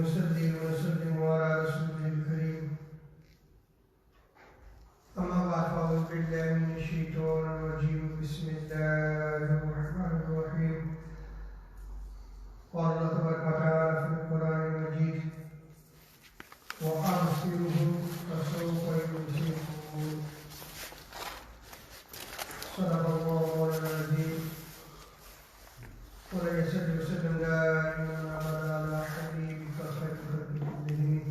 ونصلي ونسلم على رسوله الكريم أما بعد فأعوذ بالله من الشيطان الرجيم بسم الله الرحمن الرحيم قال الله تبارك وتعالى في القرآن المجيد وأبصرهم فسوف يبصرون صدق الله العظيم ولا يسد وسلم دائما أبدا على حبيبك خير خلق كلهم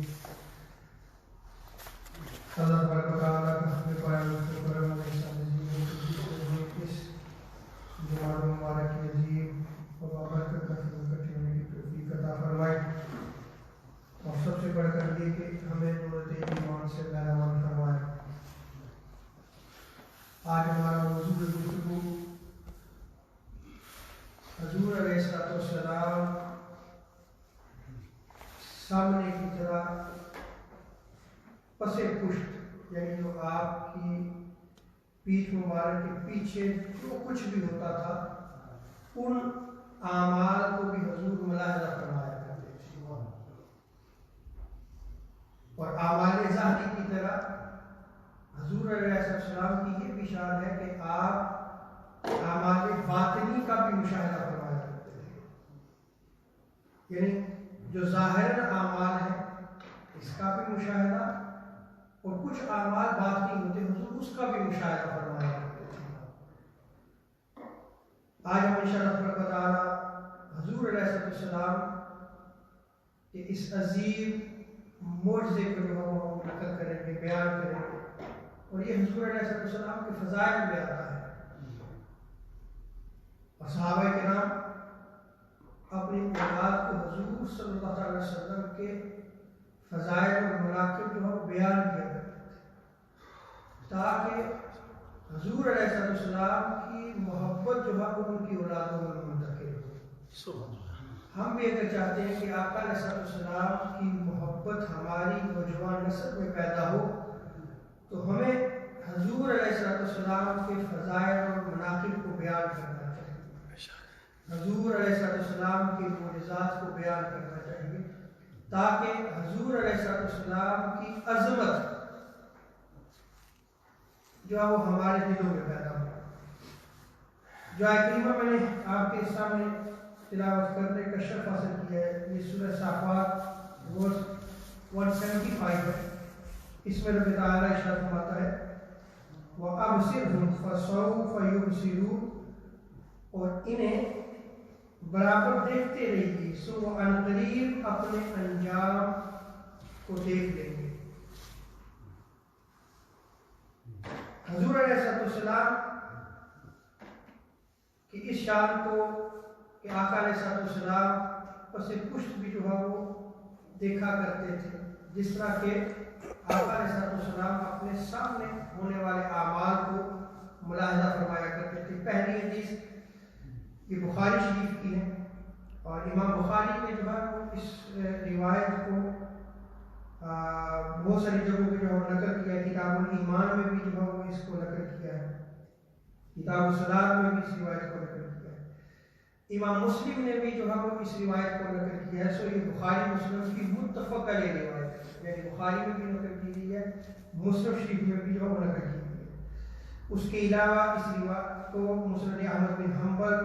اللہ تبارک و تعالیٰ کا ہمیں پایا مجھے کرم و احسان عظیم اس جمعہ مبارک کی عظیم و بابرکت کا اکٹھے ہونے کی توفیق عطا فرمائے اور سب سے بڑھ کر یہ کہ ہمیں دولت ایمان سے مہربان فرمائے۔ آج ہمارا موضوع گفتگو حضور علیہ السلام سامنے کی طرح پس پشت یعنی جو آپ کی پیٹھ مبارک کے پیچھے جو کچھ بھی ہوتا تھا ان اعمال کو بھی حضور ملاحظہ فرمایا کرتے تھے، اور اعمال ظاہری کی طرح حضور علیہ السلام کی یہ بشارت ہے کہ آپ اعمال باطنی کا بھی مشاہدہ فرمایا کرتے تھے، یعنی جو ظاہر اعمال ہیں اس کا بھی مشاہدہ اور کچھ اعمال باطنی ہوتے حضور اس کا بھی مشاہدہ فرمایا کرتے تھے۔ آج ہم انشاءاللہ تبارک و تعالی حضور علیہ السلام کے اس عظیم معجزے کو جو ہم نقل کریں گے، بیان کریں گے، اور یہ حضور علیہ السلام کے فضائل میں آتا ہے۔ اور صحابہ کرام اپنی اولاد کو حضور صلی اللہ علیہ وسلم کے فضائل اور مناقب جو ہے بیان کیا کرتے تھے تاکہ حضور علیہ السلام کی محبت جو ہے ان کی اولادوں میں منتقل ہو۔ ہم بھی اگر چاہتے ہیں کہ آقا علیہ السلام کی محبت ہماری نوجوان نسل میں پیدا ہو تو ہمیں حضور علیہ السلام کے فضائل اور مناقب کو بیان کرنا چاہیے، حضور علیہ السلام کے معجزات کو بیان کرنا چاہیے تاکہ حضور علیہ السلام کی عظمت جو ہے وہ ہمارے دلوں میں پیدا ہو۔ جو آیت کریمہ میں نے آپ کے سامنے تلاوت کرنے کا شرف حاصل کیا ہے، یہ سورہ صافات ورس 175 ہے۔ اس میں رب تعالیٰ ارشاد فرماتا ہے وَأَبْصِرْهُمْ فَسَوْفَ يُبْصِرُونَ، اور انہیں برابر دیکھتے رہیے سو وہ عنقریب اپنے انجام کو دیکھ لیں گے۔ حضور علیہ السلام کی اس شان کو کہ آقا علیہ السلام پس پشت بھی جو ہے وہ دیکھا کرتے تھے، جس طرح کہ آقا علیہ السلام اپنے سامنے ہونے والے اعمال کو ملاحظہ فرمایا کرتے تھے۔ پہلی حدیث یہ بخاری شریف کی ہے، اور امام بخاری نے جو ہے وہ اس روایت کو بہت ساری جگہوں پہ جو ہے نقل کیا ہے۔ کتاب الایمان میں بھی جو ہے وہ اس کو نقل کیا ہے، کتاب الصلاۃ میں بھی اس روایت کو نقل کیا ہے، امام مسلم نے بھی جو ہے وہ اس روایت کو نقل کیا ہے۔ سو یہ بخاری مسلم کی متفق علیہ روایت ہے، یعنی بخاری میں بھی نقل کی گئی ہے، مسلم شریف میں بھی جو ہے وہ نقل کی گئی ہے۔ اس کے علاوہ اس روایت کو مسند احمد بن حنبل،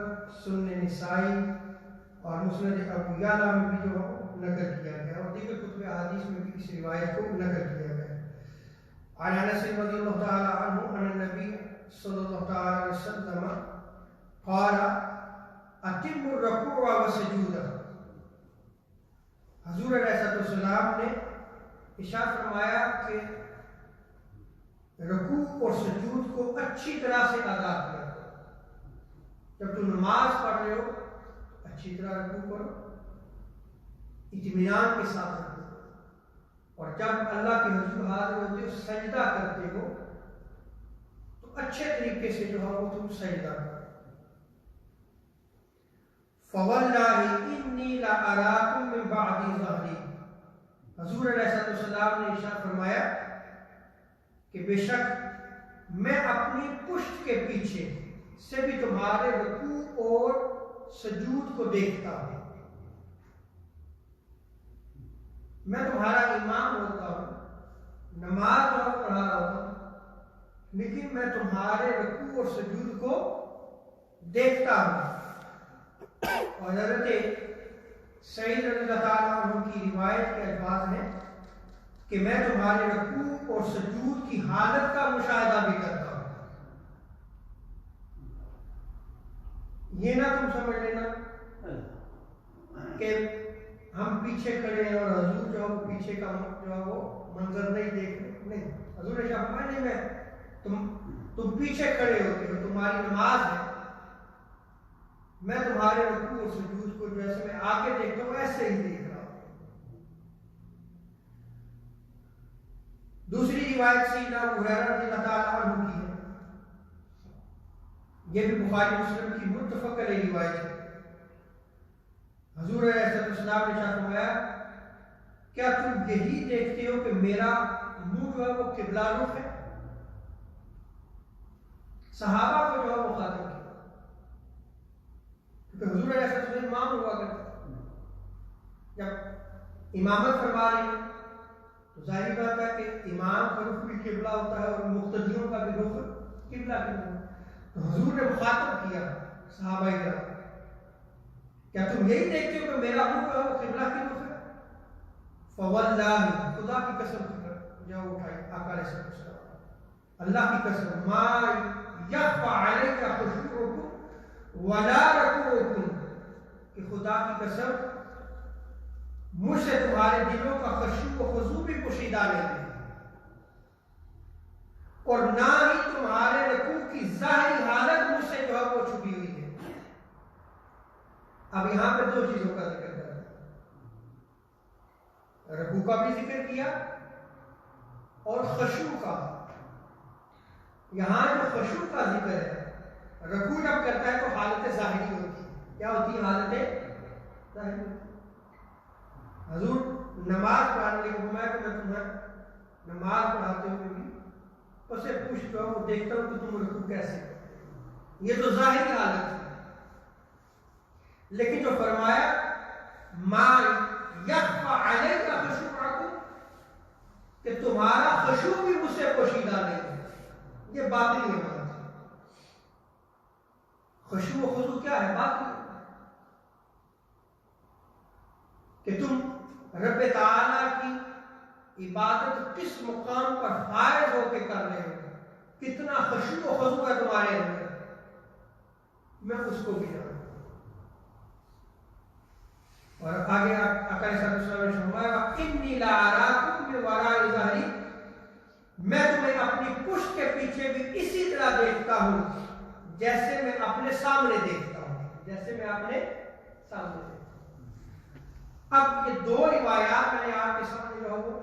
سنن نسائی اور مسند ابو یعلا میں بھی جو نقل کیا گیا، اور دیگر کتب احادیث میں بھی اس روایت کو نقل کیا گیا۔ عن انس رضی اللہ تعالی عنہ ان النبی صلی اللہ تعالی علیہ وسلم قال اتموا الرکوع والسجود، حضور علیہ السلام نے ارشاد فرمایا کہ رکوع اور سجود کو اچھی طرح سے ادا کرو۔ جب تم نماز پڑھ رہے ہو اچھی طرح رکوع کرو، اطمینان کے ساتھ رکوع کرو، اور جب اللہ کے حضور حاضر ہوتے ہو سجدہ کرتے ہو تو اچھے طریقے سے جو ہے وہ تم سجدہ کرو۔ فَوَاللَّهِ إِنِّي لَأَرَاكُمْ مِنْ بَعْدِ ظَهْرِي، حضور علیہ السلام نے ارشاد فرمایا کہ بے شک میں اپنی پشت کے پیچھے سے بھی تمہارے رکوع اور سجود کو دیکھتا ہوں۔ میں تمہارا امام ہوتا ہوں، نماز جو پڑھا رہا ہوتا ہوں، لیکن میں تمہارے رکوع اور سجود کو دیکھتا ہوں۔ اور حضرت سعید رضی اللہ تعالیٰ عنہ کی روایت کے الفاظ ہیں کہ میں تمہارے رکوع اور سجود کی حالت کا مشاہدہ بھی کرتا ہوں۔ یہ نہ تم سمجھ لینا کہ ہم پیچھے کھڑے ہیں اور حضور جو ہے وہ پیچھے کا جو ہے وہ منظر نہیں دیکھ رہے، نہیں، حضور نے فرمایا نہیں، میں تم پیچھے کھڑے ہوتے ہو، تمہاری نماز ہے، میں تمہارے رکوع اور سجود کو جیسے میں آگے دیکھتا ہوں ایسے ہی دیکھ رہا ہوں۔ دوسری روایت سیدنا ابو ہریرہ رضی اللہ تعالیٰ عنہ کی ہے، یہ بھی بخاری مسلم کی متفق علیہ روایت ہے۔ حضور علیہ السلام نے ارشاد فرمایا کیا تم یہی دیکھتے ہو کہ میرا منہ جو ہے وہ قبلہ رخ ہے؟ صحابہ کو جو ہے وہ خاطب کیا، کیونکہ حضور علیہ السلام امام ہوا کرتے، جب امامت فرما رہی ہے تو ظاہر بات ہے کہ امام کا رخ بھی قبلہ ہوتا ہے اور مقتدیوں کا بھی رخ قبلہ کی طرف۔ تو حضور نے مخاطب کیا صحابہ کرام، کیا تم یہی دیکھتے ہو کہ میرا منہ جو ہے وہ قبلہ کی رخ ہے؟ فواللہ، خدا کی قسم جو اٹھائی آقا علیہ السلام، اللہ کی قسم، ما یخفی علیک خشوعکم ولا رکوعکم، کہ خدا کی قسم مجھ سے تمہارے دلوں کا خشوع و خضوع بھی پوشیدہ نہیں ہے، اور نہ ہی تمہارے رکوع کی ظاہری حالت مجھ سے جو ہے وہ چھپی ہوئی ہے۔ اب یہاں پہ دو چیزوں کا ذکر کرنا ہے، رکوع کا بھی ذکر کیا اور خشوع کا۔ یہاں جو خشوع کا ذکر ہے، رکوع جب کرتا ہے تو حالت ظاہری ہوتی ہے، کیا ہوتی ہے؟ حالت ظاہری۔ حضور نماز پڑھانے کے لیے فرمایا کہ میں تمہیں نماز پڑھاتے ہوئے بھی اس سے پوچھتا ہوں، دیکھتا ہوں کہ تم رکوع کیسے کرتے ہو، یہ تو ظاہری حالت ہے۔ لیکن جو فرمایا ما یخفی علیک خشوعکم، کہ تمہارا خشوع بھی مجھ سے پوشیدہ نہیں ہے، یہ باطنی عبادت ہے۔ خشوع و خضوع کیا ہے؟ باطنی، کہ تم رب تعالیٰ کی عبادت کس مقام پر فائز ہو کے کر رہے ہو، کتنا خشوع و خضوع ہے تمہارے اندر، میں اس کو بھی جانتا ہوں۔ اور آگے آقا علیہ السلام نے فرمایا انی لا اراکم من وراء ظہری، میں تمہیں اپنی پشت کے پیچھے بھی اسی طرح دیکھتا ہوں جیسے میں اپنے سامنے دیکھتا ہوں، جیسے میں اپنے سامنے دیکھتا ہوں۔ اب یہ دو روایات میں نے آپ کے سامنے جو ہے وہ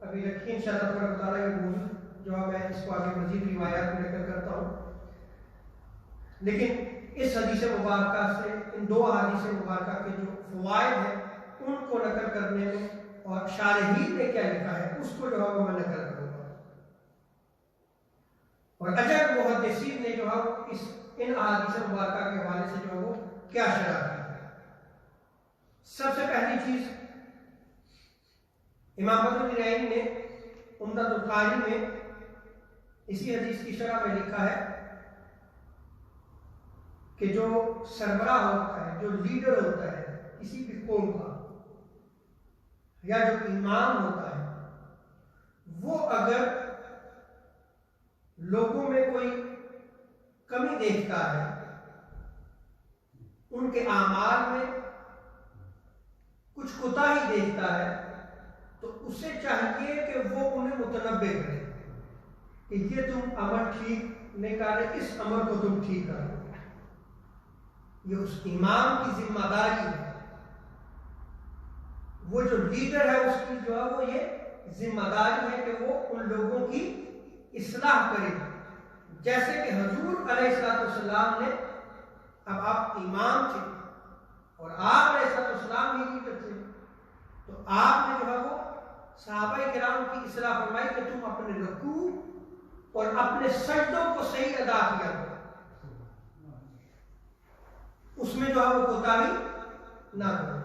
ابھی رکھی انشاءاللہ تبارک تعالیٰ کے موضوع جو ہے میں اس کو آگے مزید روایات میں نقل کرتا ہوں، لیکن اس حدیث مبارکہ سے، ان دو حدیث مبارکہ کے جو فوائد ہیں ان کو نقل کرنے میں اور شارحین نے کیا لکھا ہے اس کو جو ہے وہ میں نقل کروں گا، اور اجر محدثین نے جو ہے ان احادیث مبارکہ کے حوالے سے جو ہے وہ کیا شرح کی ہے۔ سب سے پہلی چیز، امام بدر الدین نے عمدۃ القاری میں اسی حدیث کی شرح میں لکھا ہے کہ جو سربراہ ہوتا ہے، جو لیڈر ہوتا ہے کسی بھی قوم کا، یا جو امام ہوتا ہے، وہ اگر لوگوں میں کوئی کمی دیکھتا ہے، ان کے اعمال میں کچھ کوتاہی دیکھتا ہے، تو اسے چاہیے کہ وہ انہیں متنبع کرے کہ یہ تم عمل ٹھیک نہیں کر رہے، اس عمل کو تم ٹھیک کرو۔ یہ اس امام کی ذمہ داری ہے، وہ جو لیڈر ہے اس کی جو ہے وہ یہ ذمہ داری ہے کہ وہ ان لوگوں کی اصلاح کرے، جیسے کہ حضور علیہ السلام نے، اب آپ امام تھے اور آپ علیہ السلام ہی لیڈر تھے، تو آپ نے جو ہے وہ صحابہ کرام کی اصلاح فرمائی کہ تم اپنے رکوع اور اپنے سجدوں کو صحیح ادا کیا کرو، اس میں جو ہے وہ کوتاہی نہ کرو۔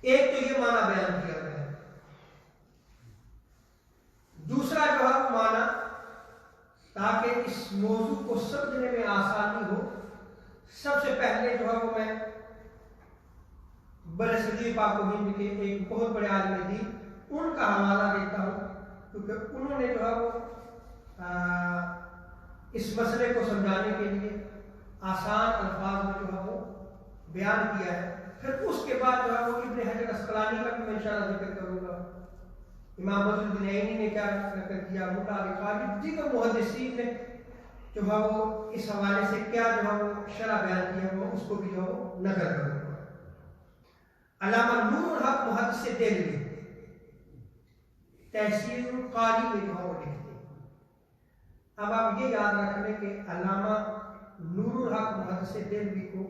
ایک تو یہ معنی بیان کیا گیا ہے. دوسرا جو ہے وہ معنی تاکہ اس موضوع کو سمجھنے میں آسانی ہو، سب سے پہلے جو ہے وہ میں برصغیر پاک و ہند کے ایک بہت بڑے عالم دین ان کا حوالہ دیتا ہوں، کیونکہ انہوں نے جو ہے وہ اس مسئلے کو سمجھانے کے لیے آسان الفاظ میں جو ہے وہ بیان کیا ہے. پھر اس کے بعد جو ہے وہ ابن حجر اسقلانی کا بھی میں انشاءاللہ ذکر کروں گا. امام بدر الدین عینی نے کیا ذکر کیا، مطابق دیگر محدثین نے جو ہے وہ اس حوالے سے کیا جو ہے وہ شرح بیان کیا ہے، اس کو بھی جو ہے وہ نقل کروں گا. علامہ نور الحق محدث دہلوی تحصیل القاری میں جو ہے وہ لکھتے ہیں. اب آپ یہ یاد رکھ لیں کہ علامہ نور الحق محدث دہلوی کو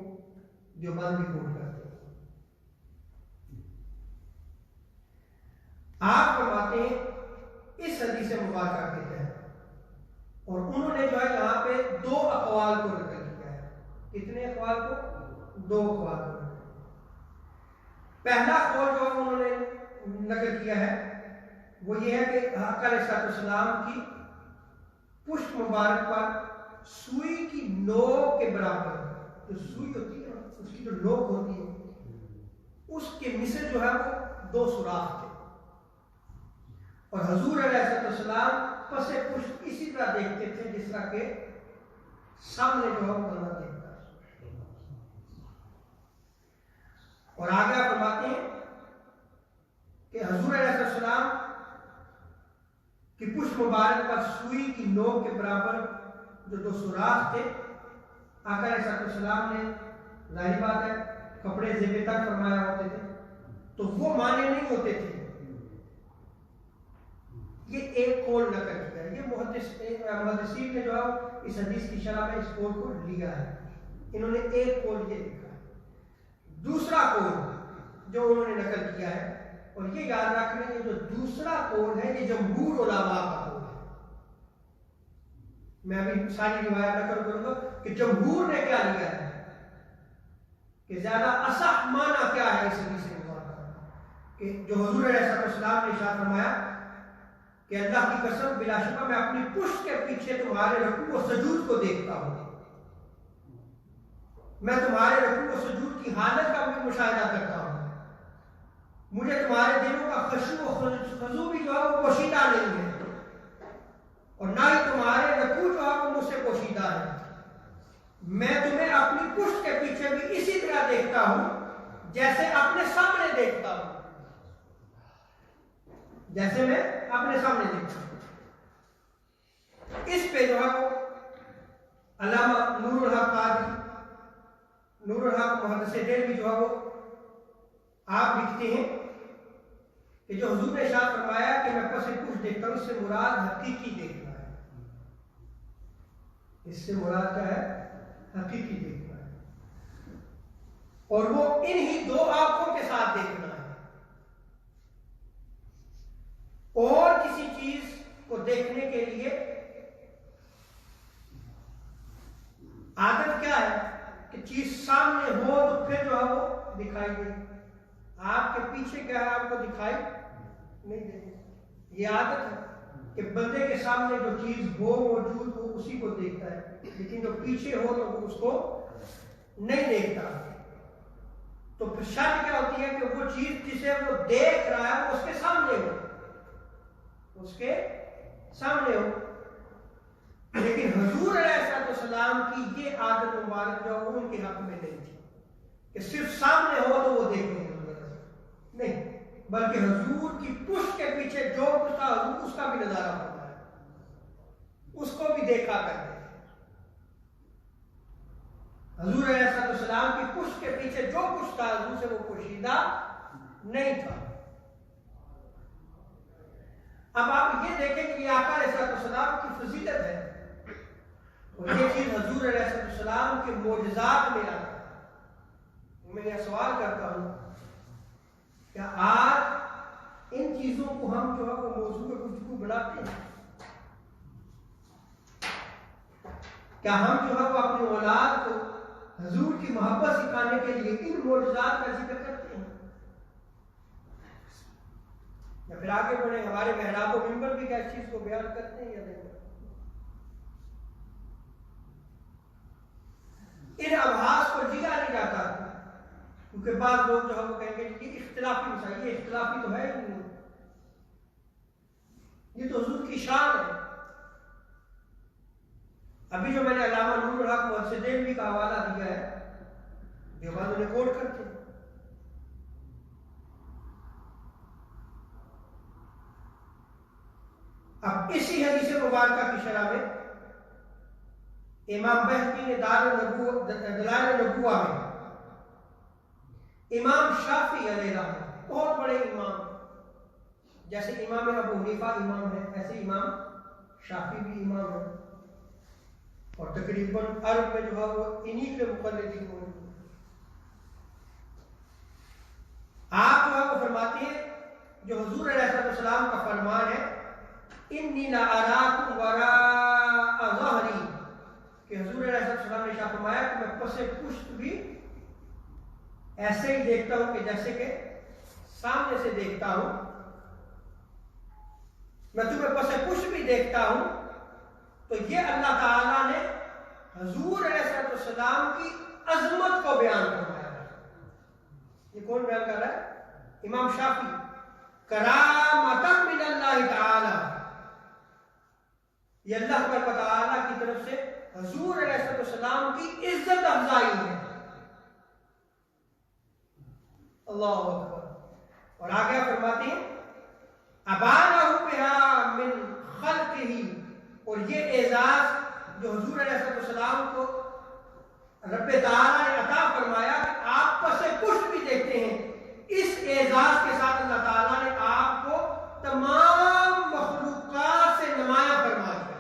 دیوبند بھی کوٹ کرتے ہیں. آپ فرماتے ہیں اس حدیث مبارکہ کے تحت، اور انہوں نے جو ہے یہاں پہ دو اقوال کو نقل کیا ہے. کتنے اقوال کو؟ دو اقوال کو. پہلا قول جو انہوں نے نقل کیا ہے وہ یہ ہے کہ آقا علیہ السلام کی پشت مبارک پر سوئی کی نوک کے برابر، جو سوئی ہوتی ہے اس کی جو نوک ہوتی ہے اس کے مثل جو ہے وہ دو سوراخ تھے، اور حضور علیہ السلام پس پشت اسی طرح دیکھتے تھے جس طرح کہ سامنے جو ہے وہ بندہ دیکھتا ہے. اور آگے آپ فرماتے ہیں کہ حضور علیہ السلام کی پشت مبارک پر سوئی کی نوک کے برابر جو دو سوراخ تھے، آقا علیہ السلام نے ظاہر بات ہے کپڑے زیب تک فرمایا ہوتے تھے، تو وہ معنی نہیں ہوتے تھے. یہ ایک قول نقل کیا ہے. یہ محدثین نے جو ہے اس حدیث کی شرح میں اس قول کو لیا ہے. انہوں نے ایک قول یہ لکھا ہے. دوسرا قول جو انہوں نے نقل کیا ہے، اور یہ یاد رکھ لیں کہ جو دوسرا قول ہے یہ جمہور علماء کا قول ہے. میں ابھی ساری روایت نقل کروں گا کہ جمہور نے کیا لیا ہے، کہ زیادہ اصح معنی کیا ہے اس حدیث مبارکہ کہ جو حضور علیہ السلام نے ارشاد فرمایا کہ اللہ کی قسم بلا شبہ میں اپنی پشت کے پیچھے تمہارے رکوع و سجود کو دیکھتا ہوں، میں تمہارے رکوع و سجود کی حالت کا بھی مشاہدہ کرتا ہوں، مجھے تمہارے دلوں کا خشوع و خضوع بھی جو ہے وہ پوشیدہ نہیں ہے، اور نہ ہی تمہارے رکوع جو ہے وہ مجھ سے پوشیدہ ہے. میں تمہیں اپنی پشت کے پیچھے بھی اسی طرح دیکھتا ہوں جیسے اپنے سامنے دیکھتا ہوں، جیسے میں اپنے سامنے دیکھتا ہوں. اس پہ جو ہے وہ علامہ نور الحق قاضی نور الحق محدث دہلوی جو ہے وہ آپ لکھتے ہیں کہ جو حضور نے ارشاد فرمایا کہ میں پس پشت دیکھتا ہوں، اس سے مراد حقیقی دیکھنا ہے. اس سے مراد کیا ہے؟ حقیقی دیکھنا ہے، اور وہ انہی دو آنکھوں کے ساتھ دیکھنا ہے. اور کسی چیز کو دیکھنے کے لیے عادت کیا ہے کہ چیز سامنے ہو تو پھر جو ہے وہ دکھائی دے. آپ کے پیچھے کیا ہے آپ کو دکھائی نہیں دے. یہ عادت ہے کہ بندے کے سامنے جو چیز ہو موجود ہو اسی کو دیکھتا ہے، لیکن جو پیچھے ہو تو وہ اس کو نہیں دیکھتا. تو پھر شرط کیا ہوتی ہے کہ وہ چیز جسے وہ دیکھ رہا ہے وہ اس کے سامنے ہو، اس کے سامنے ہو. لیکن حضور علیہ السلام کی یہ عادت مبارک جو ان کے حق میں نہیں تھی کہ صرف سامنے ہو تو وہ دیکھنے کی ضرورت نہیں، بلکہ حضور کی پشت کے پیچھے جو کچھ تھا حضور اس کا بھی نظارہ ہوتا ہے، اس کو بھی دیکھا کرتے ہیں. حضور علیہ السلام کی پشت کے پیچھے جو کچھ تھا حضور سے وہ پوشیدہ نہیں تھا. اب آپ یہ دیکھیں کہ یہ آقا علیہ السلام کی فضیلت ہے، اور یہ چیز حضور علیہ السلام کے معجزات میں آتا ہے. میں یہ سوال کرتا ہوں کیا آج ان چیزوں کو ہم جو ہے وہ موضوع گفتگو بناتے ہیں؟ کیا ہم جو ہے وہ اپنی اولاد کو حضور کی محبت سکھانے کے لیے ان معجزات کا ذکر کرتے ہیں؟ یا پھر آگے بڑھیں، ہمارے محراب و منبر بھی کیا اس چیز کو بیان کرتے ہیں یا نہیں؟ ان ابحاث کو لیا نہیں جاتا، کیونکہ بعض لوگ جو ہے وہ کہیں گے کہ اختلافی مسائل، یہ اختلافی تو ہے ہی نہیں، یہ تو حضور کی شان ہے۔ ابھی جو میں نے علامہ نور الحق محدث دہلوی کا حوالہ دیا ہے، جو بعد انہیں کوٹ کرتے ہیں، اب اسی حدیث مبارکہ کی شرح میں امام بہقی نے دلائل النبوہ میں امام شافعی علیہ رحمہ، بہت بڑے امام، جیسے امام ابو حنیفہ امام ہے، ایسے امام شافعی بھی امام ہے، اور تقریباً عرب میں جو ہے وہ انہی کے مقلدین موجود ہیں۔ آپ جو ہے وہ فرماتے ہیں، جو حضور علیہ السلام کا فرمان ہے، انی لأراکم وراء ظہری، کہ حضور علیہ السلام نے شاہ فرمایا کہ میں پس پشت بھی ایسے ہی دیکھتا ہوں کہ جیسے کہ سامنے سے دیکھتا ہوں، میں تمہیں پس پشت بھی دیکھتا ہوں۔ تو یہ اللہ تعالیٰ نے حضور علیہ السلام کی عظمت کو بیان فرمایا ہے۔ یہ کون بیان کر رہا ہے؟ امام شافعی، کرامۃ من اللہ تعالی، یہ اللہ تعالیٰ کی طرف سے حضور علیہ السلام کی عزت افزائی ہے۔ اللہ اکبر۔ اور آگے فرماتے ہیں ابانہ بہا من خلقہ، اور یہ اعزاز جو حضور علیہ السلام کو رب تعالیٰ نے عطا فرمایا کہ آپ پس پشت بھی دیکھتے ہیں، اس اعزاز کے ساتھ اللہ تعالیٰ نے آپ کو تمام مخلوقات سے نمایاں فرما دیا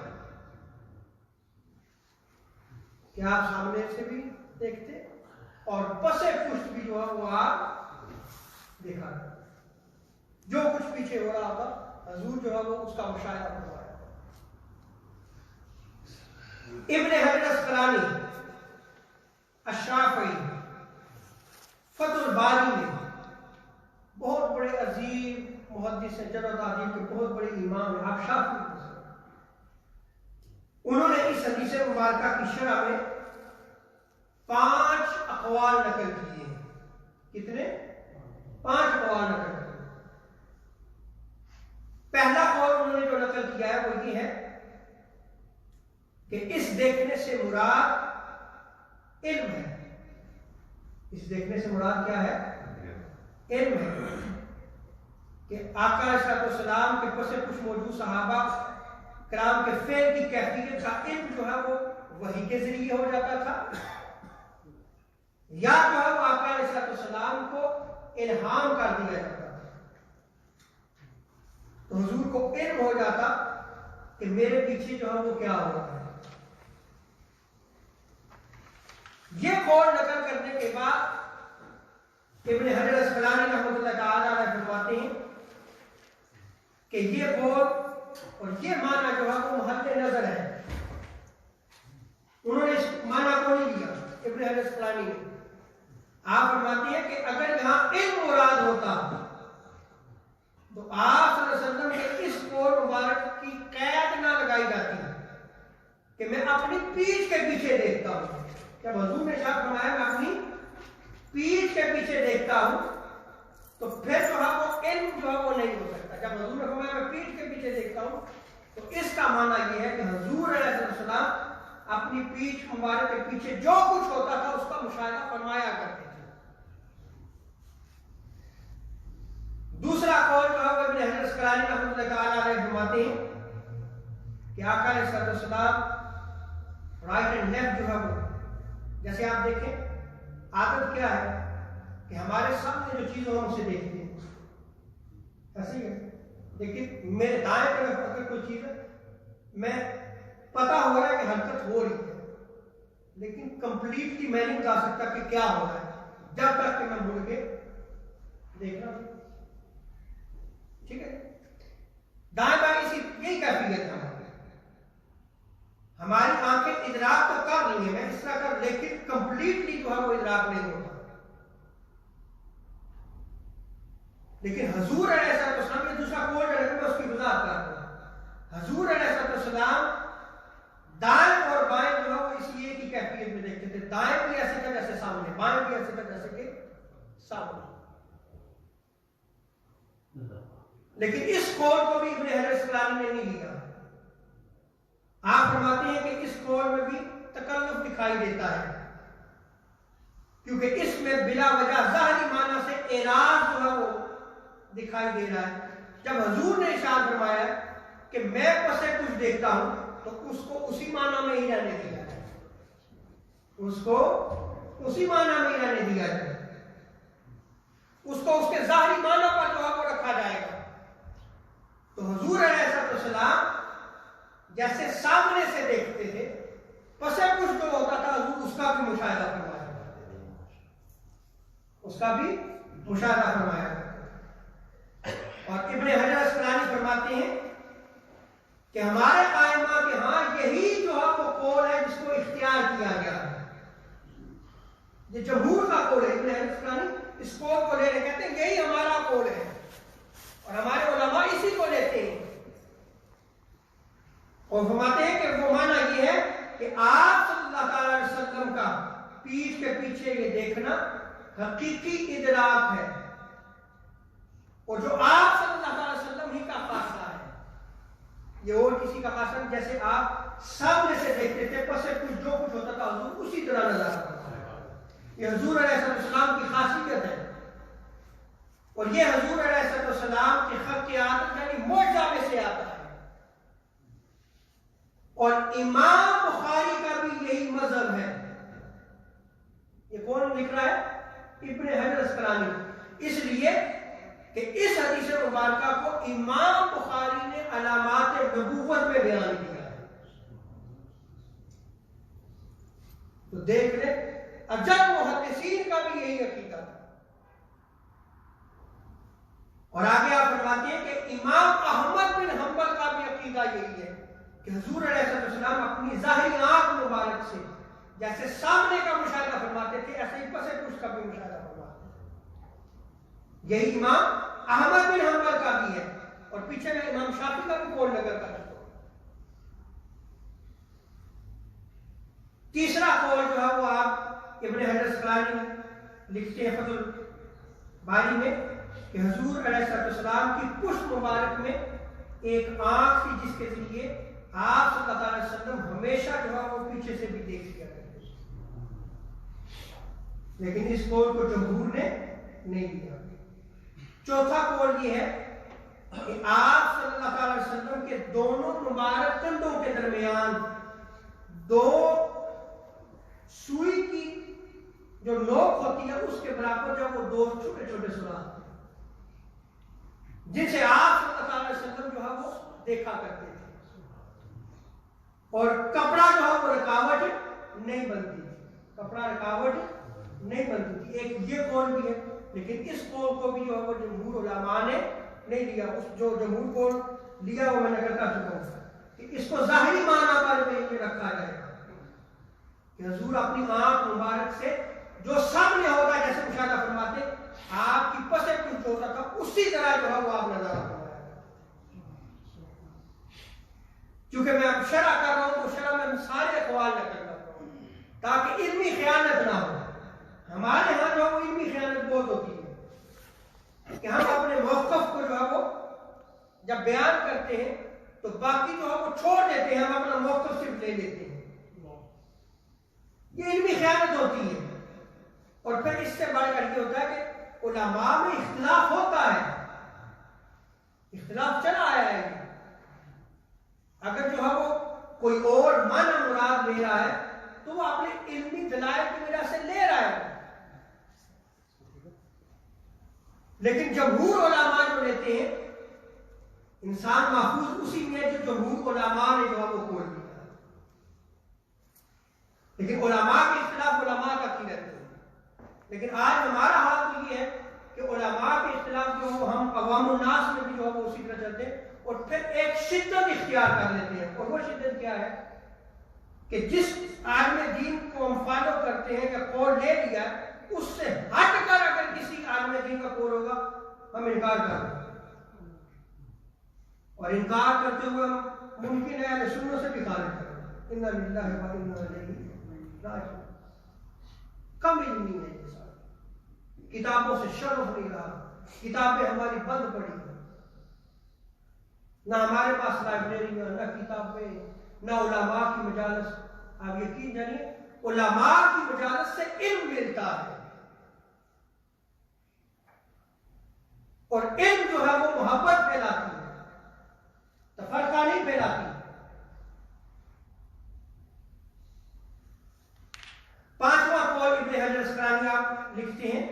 کہ آپ سامنے سے بھی دیکھتے اور پس پشت بھی جو ہے وہ آپ دیکھا، جو کچھ پیچھے ہو رہا تھا حضور جو ہے وہ اس کا مشاہدہ فرمایا۔ ابن حجر اسقلانی الشافعی فتح الباری میں بہت بڑے عظیم محدث ہیں، جرح و تعدیل کے بہت بڑے امام ہیں، آپ شافعی ہیں، انہوں نے اس حدیث مبارکہ کی شرح میں 5 اقوال نقل کیے ہیں۔ کتنے؟ 5 اقوال نقل کیے۔ پہلا قول انہوں نے جو نقل کیا ہے وہ یہ ہے کہ اس دیکھنے سے مراد علم ہے۔ اس دیکھنے سے مراد کیا ہے؟ علم ہے، کہ آقا علیہ السلام کے پس پشت موجود صحابہ کرام کے فعل کی کیفیت کا علم جو ہے وہ وحی کے ذریعے ہو جاتا تھا، یا جو ہے وہ آقا علیہ السلام کو الہام کر دیا جاتا تھا، تو حضور کو علم ہو جاتا کہ میرے پیچھے جو ہے وہ کیا ہو رہا ہے۔ یہ قول نقل کرنے کے بعد ابن حجر اسقلانی رحمۃ اللہ تعالی علیہ فرماتے ہیں کہ یہ قول اور یہ معنی جو ہے وہ محل نظر ہے، انہوں نے اس معنی کو نہیں لیا ابن حجر اسقلانی نے۔ آپ فرماتے ہیں کہ اگر یہاں علم مراد ہوتا تو آپ صلی اللہ علیہ وسلم کے اس قول مبارک کی قید نہ لگائی جاتی کہ میں اپنی پیٹھ کے پیچھے دیکھتا ہوں۔ جب حضور نے شاہ فرمایا میں اپنی پیٹھ کے پیچھے دیکھتا ہوں تو پھر جو ہے وہ علم جو ہے وہ نہیں ہو سکتا۔ جب حضور نے فرمایا میں پیٹھ کے پیچھے دیکھتا ہوں تو اس کا معنی یہ ہے کہ حضور علیہ السلام اپنی پیٹھ مبارک کے پیچھے جو کچھ ہوتا تھا اس کا مشاہدہ فرمایا کرتے تھے۔ دوسرا قول جو ہے وہ ابن حجر اسقلانی رحمۃ اللہ تعالی علیہ فرماتے ہیں کہ آقا علیہ السلام رائٹ اینڈ لیفٹ جو ہے وہ، جیسے آپ دیکھیں عادت کیا ہے کہ ہمارے سامنے جو چیز ہم اسے دیکھتے ہیں ایسے ہی ہے، لیکن میرے دائیں طرف اگر کوئی چیز ہے میں پتا ہو رہا ہے کہ حرکت ہو رہی ہے، لیکن کمپلیٹلی میں نہیں بتا سکتا کہ کیا ہو رہا ہے جب تک کہ میں مڑ کے دیکھنا، ٹھیک ہے۔ دائیں بائیں اسی یہی کیفیت ہے، ہماری آنکھیں ادراک تو کر رہی ہیں، میں اس طرح کر، لیکن کمپلیٹلی جو ہے وہ ادراک نہیں ہوتا۔ لیکن حضور علیہ السلام یہ دوسرا قول جو ہے میں اس کی وضاحت کرتا ہوں. حضور علیہ السلام دائیں اور بائیں جو ہے وہ اس لیے کی کیفیت میں دیکھتے تھے. دائیں بھی ایسے تھا جیسے سامنے, بائیں بھی ایسے تھا جیسے کہ سامنے. لیکن اس قول کو بھی ابن حجر اسقلانی نے نہیں لیا. آپ فرماتے ہیں کہ اس قول میں بھی تکلف دکھائی دیتا ہے, کیونکہ اس میں بلا وجہ ظاہری معنی سے اعراض جو ہے وہ دکھائی دے رہا ہے. جب حضور نے ارشاد فرمایا کہ میں پسے کچھ دیکھتا ہوں تو اس کو اسی معنی میں ہی رہنے دیا جائے, اس کو اسی معنی میں ہی رہنے دیا جائے, اس کو اس کے ظاہری معنی پر جو ہے وہ رکھا جائے گا. تو حضور علیہ السلام جیسے سامنے سے دیکھتے تھے, پسے کچھ جو ہوتا تھا حضور اس کا بھی مشاہدہ فرمایا کرتے تھے, اس کا بھی مشاہدہ فرمایا کرتے تھے. اور ابن حجر اسقلانی فرماتے ہیں کہ ہمارے ائمہ کے ہاں یہی جو ہے وہ قول ہے جس کو اختیار کیا گیا ہے. یہ جمہور کا قول ہے. ابن حجر اسقلانی اس قول کو لے رہے, کہتے ہیں یہی ہمارا قول ہے اور ہمارے علماء اسی کو لیتے ہیں. اور فرماتے ہیں کہ وہ معنی یہ ہے کہ آپ صلی اللہ تعالی علیہ وسلم کا پیٹھ کے پیچھے یہ دیکھنا حقیقی ادراک ہے, اور جو آپ صلی اللہ علیہ وسلم ہی کا خاصہ ہے, یہ اور کسی کا خاصہ نہیں. جیسے آپ سامنے سے دیکھتے تھے, پسے کچھ جو کچھ ہوتا تھا حضور اسی طرح نظر آتا ہے. یہ حضور علیہ السلام کی خاصیت ہے, اور یہ حضور علیہ السلام کی خلق عادت یعنی معجزہ میں سے آتا ہے. اور امام بخاری کا بھی یہی مذہب ہے. یہ کون لکھ رہا ہے؟ ابن حجر اسقلانی. اس لیے کہ اس حدیث مبارکہ کو امام بخاری نے علامات نبوت میں بیان کیا ہے. تو دیکھ لیں, اجل محدثین کا بھی یہی عقیدہ تھا. اور آگے آپ فرماتے ہیں کہ امام احمد بن حنبل کا بھی عقیدہ یہی ہے کہ حضور علیہ السلام اپنی ظاہری آنکھ مبارک سے جیسے سامنے کا مشاہدہ فرماتے تھے, ایسے ہی پسے کچھ کا بھی مشاہدہ فرماتے تھے. یہی امام احمد بن حنبل کا بھی ہے, اور پیچھے میں امام شافعی کا بھی قول نقل کر چکا. تیسرا قول جو ہے وہ آپ ابن حجر اسقلانی لکھتے ہیں فتح الباری میں کہ حضور علیہ السلام کی پشت مبارک میں ایک آنکھ تھی جس کے ذریعے آپ صلی اللہ علیہ وسلم ہمیشہ جو ہے وہ پیچھے سے بھی دیکھ لیا کرتے تھے. لیکن اس قول کو جمہور نے نہیں لیا. چوتھا قول یہ ہے کہ آپ صلی اللہ علیہ وسلم کے دونوں مبارک کندھوں کے درمیان دو سوئی کی جو نوک ہوتی ہے اس کے برابر جو وہ دو چھوٹے چھوٹے سوراخ تھے جن سے آپ صلی اللہ علیہ وسلم جو ہے وہ دیکھا کرتے تھے. اور کپڑا جو ہے وہ رکاوٹ نہیں بنتی تھی, کپڑا رکاوٹ نہیں بنتی تھی. ایک یہ قول بھی ہے, لیکن اس قول کو بھی جو ہے وہ جمہور علماء نے نہیں لیا. اس جو جمہور قول لیا وہ میں نقل کر چکا ہوں کہ اس کو ظاہری معنی پر میں رکھا جائے گا کہ حضور اپنی آنکھ مبارک سے جو سامنے ہوگا جیسے مشاہدہ فرماتے آپ کی پسے کچھ ہوتا تھا اسی طرح جو ہے وہ آپ نظر آتا. چونکہ میں اب شرح کر رہا ہوں تو شرح میں سارے اقوال نقل کر رہا ہوں تاکہ علمی خیانت نہ ہو. ہمارے ہاں جو ہے علمی خیانت بہت ہوتی ہے کہ ہم اپنے موقف کو جو ہے وہ جب بیان کرتے ہیں تو باقی جو ہے وہ چھوڑ دیتے ہیں, ہم اپنا موقف صرف لے لیتے ہیں. یہ علمی خیانت ہوتی ہے. اور پھر اس سے بڑھ کر یہ ہوتا ہے کہ علماء میں اختلاف ہوتا ہے, اختلاف چلا آیا ہے. اگر جو ہے وہ کوئی اور معنی مراد لے رہا ہے تو وہ اپنے علمی دلائل کی وجہ سے لے رہا ہے, لیکن جمہور علماء جو لیتے ہیں انسان محفوظ اسی میں جو جمہور علماء نے جو ہے وہ قول دیا. لیکن علماء کے اختلاف علماء کا کی رہتے ہیں. لیکن آج ہمارا حال تو یہ ہے کہ علماء کے اختلاف جو ہم عوام الناس میں بھی جو ہے وہ اسی طرح چلتے ہیں اور پھر ایک شدت اختیار کر لیتے ہیں. اور وہ شدت کیا ہے کہ جس عالم دین کو ہم فالو کرتے ہیں کہ قول لے لیا اس سے ہٹ کر اگر کسی عالم دین کا قول ہوگا ہم انکار کر رہے ہیں، اور انکار کرتے ہوئے ہم ممکن ہے اہل سنت سے بھی خارج کر رہے ہیں، انا للہ و انا الیہ راجعون۔ کم علمی ہے یہ سارے، کتابوں سے شرف نہیں رہا، کتابیں ہماری بند پڑی ہیں، نہ ہمارے پاس لائبریری ہے، نہ کتابیں، نہ علماء کی مجالس۔ آپ یقین جانیے علماء کی مجالس سے علم ملتا ہے، اور علم جو ہے وہ محبت پھیلاتی ہے، تفرقہ نہیں پھیلاتی۔ پانچواں قول ابن حجر اسقلانی آپ لکھتے ہیں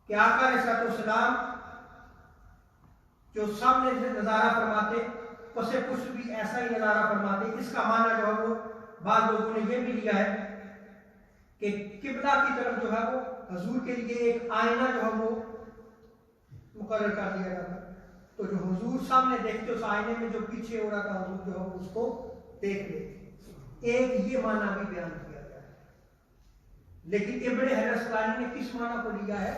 کہ آقا علیہ الصلوۃ والسلام جو سامنے سے نظارہ فرماتے پس پشت بھی ایسا ہی نظارہ فرماتے۔ اس کا معنی جو ہے وہ بعض لوگوں نے یہ بھی لیا ہے کہ قبلہ کی طرف جو ہے وہ حضور کے لیے ایک آئینہ جو ہے وہ مقرر کر دیا جاتا، تو جو حضور سامنے دیکھتے اس آئینے میں جو پیچھے ہو رہا تھا حضور جو ہے اس کو دیکھ لیتے۔ ایک یہ معنی بھی بیان کیا گیا ہے، لیکن ابن حجر اسقلانی نے کس معنی کو لیا ہے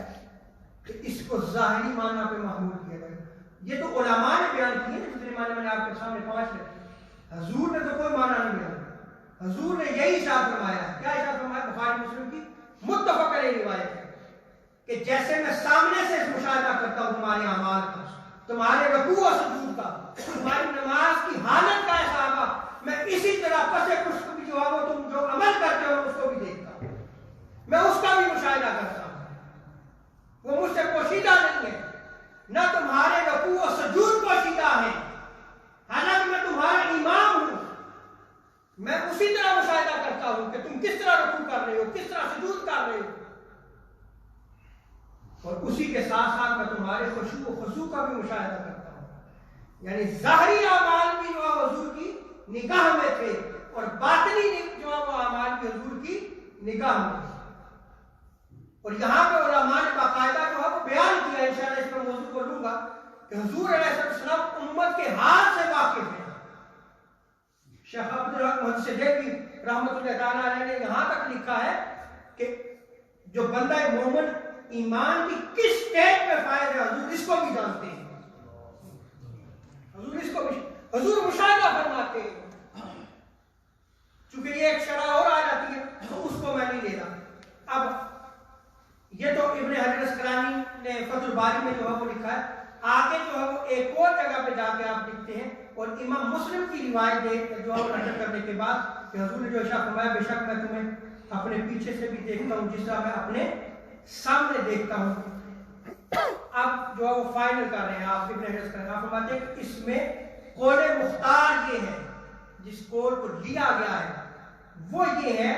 کہ اس کو ظاہری معنی پہ محمول کیا گیا۔ یہ تو علماء نے بیان کیے ہیں، جتنے معنی میں نے آپ کے سامنے 5 رکھے، حضور نے تو کوئی معنی نہیں بیان کیا۔ حضور نے یہی ارشاد فرمایا ہے، کیا ارشاد فرمایا؟ بخاری مسلم کی متفق علیہ روایت ہے کہ جیسے میں سامنے سے مشاہدہ کرتا ہوں تمہارے اعمال کا، تمہارے رکوع و سجود کا، تمہاری نماز کی حالت کا احسابہ، میں اسی طرح پس پشت بھی جو ہے وہ تم جو عمل کرتے ہو اس کو بھی دیکھتا ہوں، میں اس کا بھی مشاہدہ کرتا ہوں۔ وہ مجھ سے پوشیدہ نہیں ہے، نہ تمہارے رکوع و سجود پوشیدہ ہے، حالانکہ میں تمہارا امام ہوں، میں اسی طرح مشاہدہ کرتا ہوں کہ تم کس طرح رکوع کر رہے ہو، کس طرح سجود کر رہے ہو، اور اسی کے ساتھ ساتھ میں تمہارے خشوع و خضوع کا بھی مشاہدہ کرتا ہوں۔ یعنی ظاہری اعمال بھی جو ہے حضور کی نگاہ میں تھے، اور باطنی جو ہے وہ اعمال بھی حضور کی نگاہ میں تھے۔ اور یہاں پہ علماء نے باقاعدہ جو ہے وہ بیان کیا، انشاءاللہ اس پر موضوع کو لوں گا، کہ حضور علیہ السلام امت کے حال سے واقف ہیں۔ شیخ عبدالرحمن سے دہلوی رحمۃ اللہ تعالیٰ علیہ نے یہاں تک لکھا ہے کہ جو بندہ مومن ایمان کی کس سٹیج میں فائز ہے حضور اس کو بھی جانتے ہیں، حضور اس کو بھی حضور مشاہدہ فرماتے ہیں۔ چونکہ یہ ایک شرح اور آ جاتی ہے تو اس کو میں نہیں لے رہا۔ اب یہ تو ابن حجر اسقلانی نے فتح الباری میں جو ہے وہ لکھا ہے، آگے جو ہے وہ ایک اور جگہ پہ جا کے آپ لکھتے ہیں، اور امام مسلم کی روایت جو ہے وہ نقل کرنے کے بعد کہ حضور نے جو ارشاد فرمایا بے شک میں تمہیں اپنے پیچھے سے بھی دیکھتا ہوں جس طرح میں اپنے سامنے دیکھتا ہوں۔ اب جو ہے وہ فائنل کر رہے ہیں آپ ابن حجر اسقلانی، آپ فرماتے ہیں کہ اس میں قول مختار یہ ہے، جس قول کو لیا گیا ہے وہ یہ ہے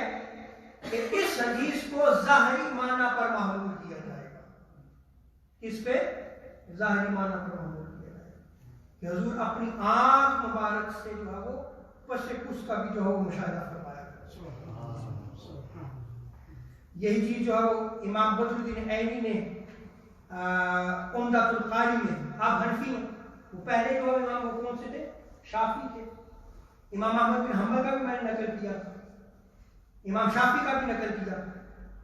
کہ اس حدیث کو ظاہری معنی پر محمول کیا جائے گا۔ اس پہ ظاہری معنی پر محمول کیا جائے گا کہ حضور اپنی آنکھ مبارک سے جو ہے وہ پس پشت کا بھی جو ہے وہ مشاہدہ فرمایا۔ یہی چیز جو ہے وہ امام بدر الدین عینی نے عمدۃ القاری میں، آپ حنفی ہیں، وہ پہلے جو ہے امام وہ کون سے تھے؟ شافعی تھے۔ امام احمد بن حنبل کا بھی میں نے نقل کیا، امام شافعی کا بھی نقل کیا،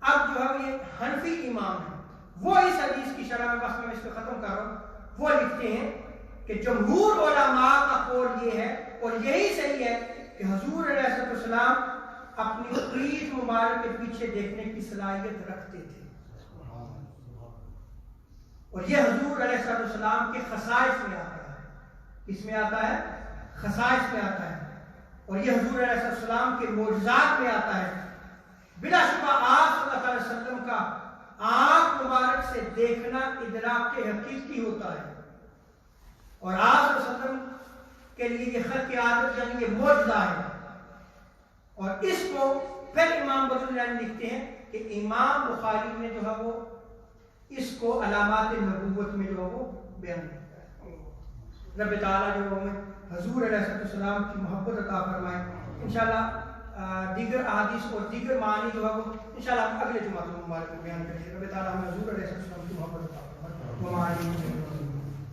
اب جو ہے یہ حنفی امام ہے، وہ اس حدیث کی شرح میں، بس میں اس کو ختم کر رہا ہوں، وہ لکھتے ہیں کہ جمہور علماء کا قول یہ ہے اور یہی صحیح ہے کہ حضور علیہ السلام اپنی پیٹھ مبارک کے پیچھے دیکھنے کی صلاحیت رکھتے تھے، اور یہ حضور علیہ السلام کے خصائص میں آتا ہے۔ کس میں آتا ہے؟ خصائص میں آتا ہے، اور یہ حضور علیہ السلام کے معجزات میں آتا ہے۔ بلا شبہ آپ صلی اللہ علیہ وسلم کا آنکھ مبارک سے دیکھنا ادراک کے حقیقی ہوتا ہے، اور آپ صلی اللہ علیہ وسلم کے لیے یہ خلق عادت یعنی یہ معجزہ ہے، اور اس کو پھر امام بدر لکھتے ہیں کہ امام بخاری نے جو ہے وہ اس کو علامات نبوت میں جو ہے وہ بیان کیا ہے۔ رب تعالیٰ جو ہمیں حضور علیہ السلام کی محبت عطا فرمائے۔ انشاءاللہ دیگر احادیث اور دیگر معنی جو ہے وہ انشاءاللہ ہم اگلے جمعہ مبارک میں بیان کریں گے۔ رب تعالیٰ ہمیں حضور علیہ السلام کی محبت عطا فرمائے۔